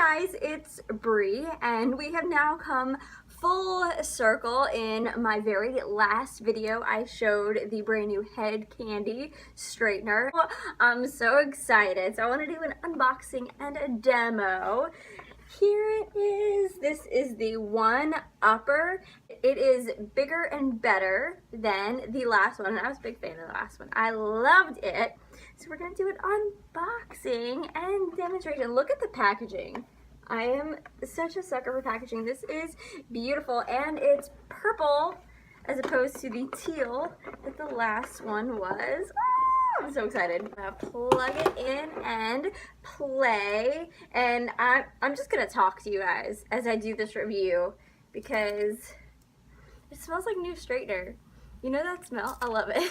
guys, it's Bree, and we have now come full circle. In my very last video, I showed the brand new head candy straightener. I'm so excited. So I want to do an unboxing and a demo. Here it is. This is the one upper. It is bigger and better than the last one. I was a big fan of the last one. I loved it. So we're going to do an unboxing and demonstration. Look at the packaging. I am such a sucker for packaging. This is beautiful, and it's purple as opposed to the teal that the last one was. I'm so excited. I'm gonna plug it in and play, and I'm just gonna talk to you guys as I do this review because it smells like new straightener. You know that smell? I love it.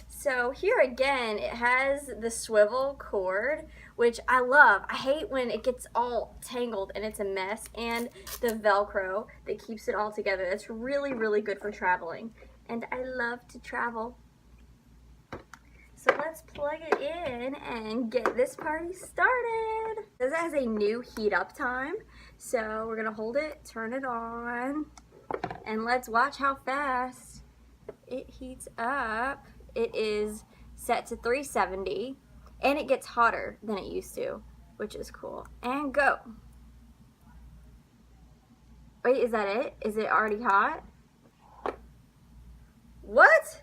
So here again, it has the swivel cord, which I love. I hate when it gets all tangled and it's a mess, and the Velcro that keeps it all together. That's really, really good for traveling, and I love to travel. So let's plug it in and get this party started. This has a new heat up time, so we're gonna hold it, turn it on, and let's watch how fast it heats up. It is set to 370, and it gets hotter than it used to, which is cool. And go. Wait, is that it? Is it already hot? What?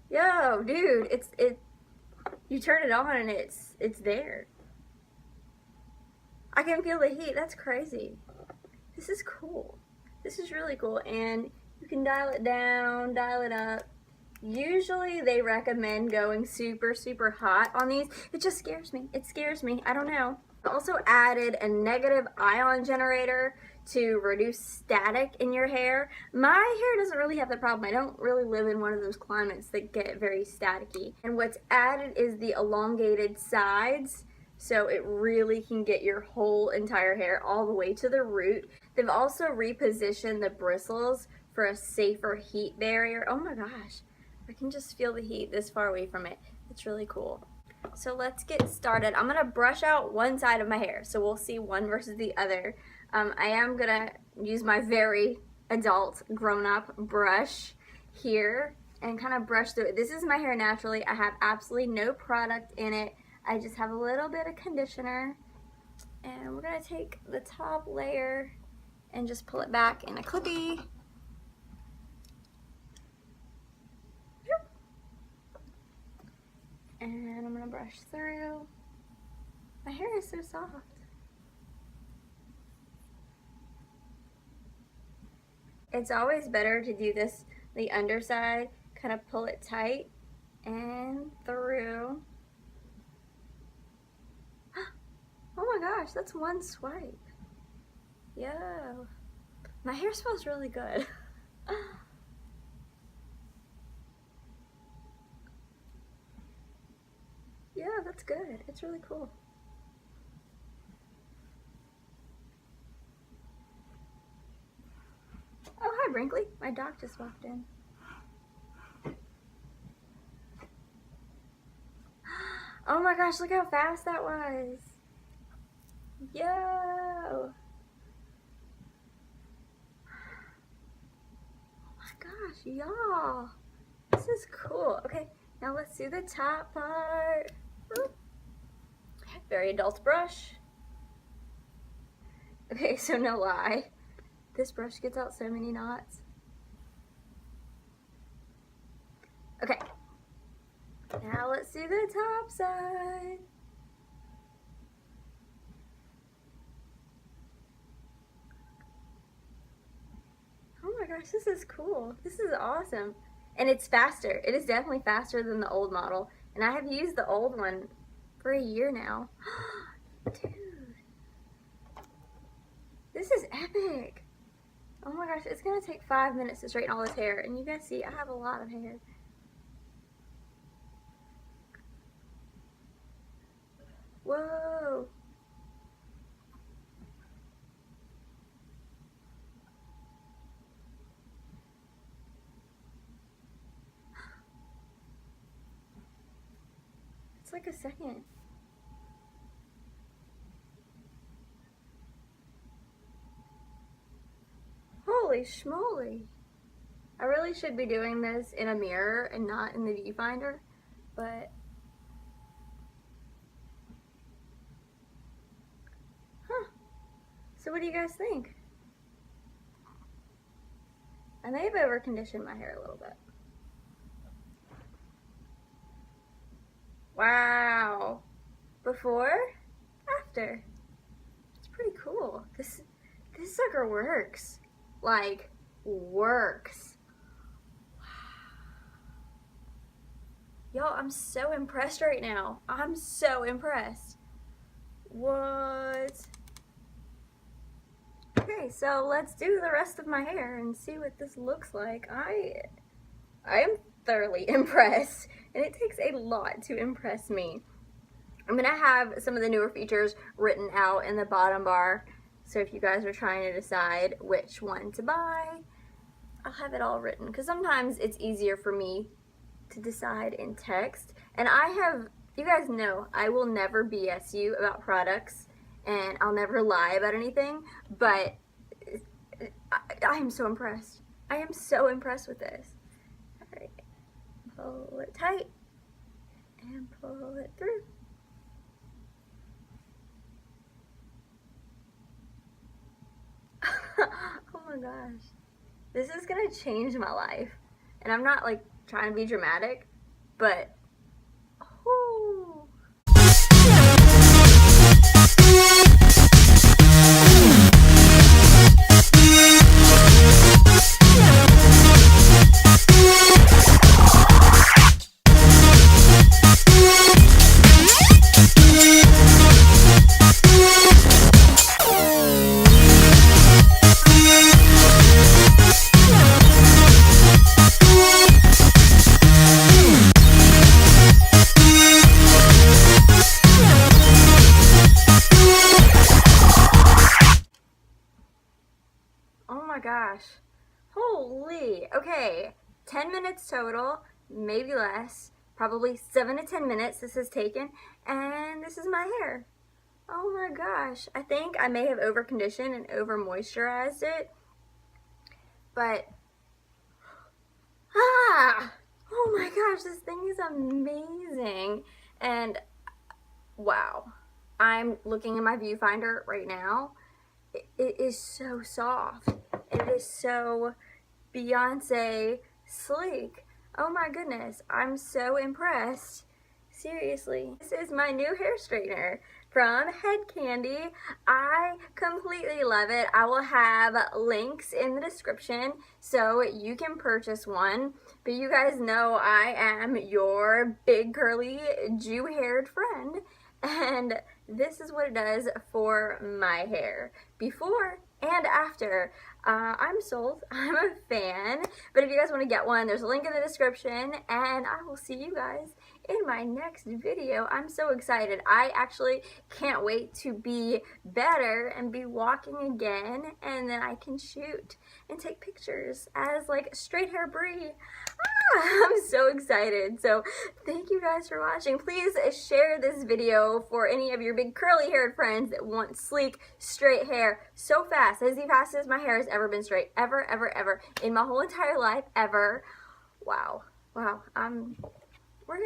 Yo, dude, you turn it on and it's there. I can feel the heat. That's crazy. This is cool. This is really cool, and you can dial it down, dial it up. Usually they recommend going super, super hot on these. It just scares me. It scares me. I don't know. I also added a negative ion generator to reduce static in your hair. My hair doesn't really have that problem. I don't really live in one of those climates that get very staticky. And what's added is the elongated sides, so it really can get your whole entire hair all the way to the root. They've also repositioned the bristles for a safer heat barrier. Oh my gosh, I can just feel the heat this far away from it. It's really cool. So let's get started. I'm gonna brush out one side of my hair, so we'll see one versus the other. I am gonna use my very adult grown-up brush here and kind of brush through it. This is my hair naturally. I have absolutely no product in it. I just have a little bit of conditioner, and we're gonna take the top layer and just pull it back in a clippy. And I'm gonna brush through. My hair is so soft. It's always better to do this, the underside, kind of pull it tight and through. Oh my gosh, that's one swipe. Yo, my hair smells really good. Yeah, that's good. It's really cool. Oh, hi, Brinkley. My dog just walked in. Oh my gosh, look how fast that was. Yo. Oh my gosh, y'all. This is cool. Okay, now let's do the top part. Very adult brush. Okay, so no lie, this brush gets out so many knots. Okay, now let's do the top side. Oh my gosh, this is cool. This is awesome. And it's faster. It is definitely faster than the old model. And I have used the old one for a year now. Dude. This is epic. Oh my gosh, it's gonna take 5 minutes to straighten all this hair. And you guys see, I have a lot of hair. Whoa. It's like a second. Holy schmoly. I really should be doing this in a mirror and not in the viewfinder, but so what do you guys think? I may have over-conditioned my hair a little bit. Wow. Before, after. It's pretty cool. This sucker works. Like, works. Yo, I'm so impressed right now. I'm so impressed. What? Okay, so let's do the rest of my hair and see what this looks like. I am thoroughly impressed, and it takes a lot to impress me. I'm gonna have some of the newer features written out in the bottom bar, so if you guys are trying to decide which one to buy, I'll have it all written, because sometimes it's easier for me to decide in text. And you guys know, I will never BS you about products, and I'll never lie about anything, but I am so impressed. I am so impressed with this. Alright, pull it tight, and pull it through. Oh my gosh. This is gonna change my life. And I'm not like trying to be dramatic, but whoo. Oh my gosh. Holy. Okay, 10 minutes total, maybe less. Probably 7 to 10 minutes this has taken, and this is my hair. Oh my gosh. I think I may have over conditioned and over moisturized it, but oh my gosh, this thing is amazing. And wow, I'm looking in my viewfinder right now. It is so soft. It is so Beyonce sleek. Oh my goodness, I'm so impressed. Seriously. This is my new hair straightener from Kandy. I completely love it. I will have links in the description so you can purchase one. But you guys know I am your big curly Jew-haired friend. And this is what it does for my hair before and after. I'm sold. I'm a fan. But if you guys want to get one, there's a link in the description, and I will see you guys in my next video. I'm so excited. I actually can't wait to be better and be walking again, and then I can shoot and take pictures as like straight hair Brie. I'm so excited. So thank you guys for watching. Please share this video for any of your big curly haired friends that want sleek straight hair so fast, as fast as my hair has ever been straight, ever in my whole entire life, ever. Wow. We're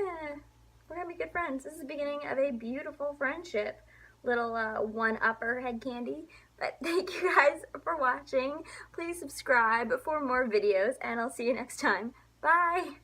gonna be good friends. This is the beginning of a beautiful friendship. Little one-upper Kandy. But thank you guys for watching. Please subscribe for more videos, and I'll see you next time. Bye!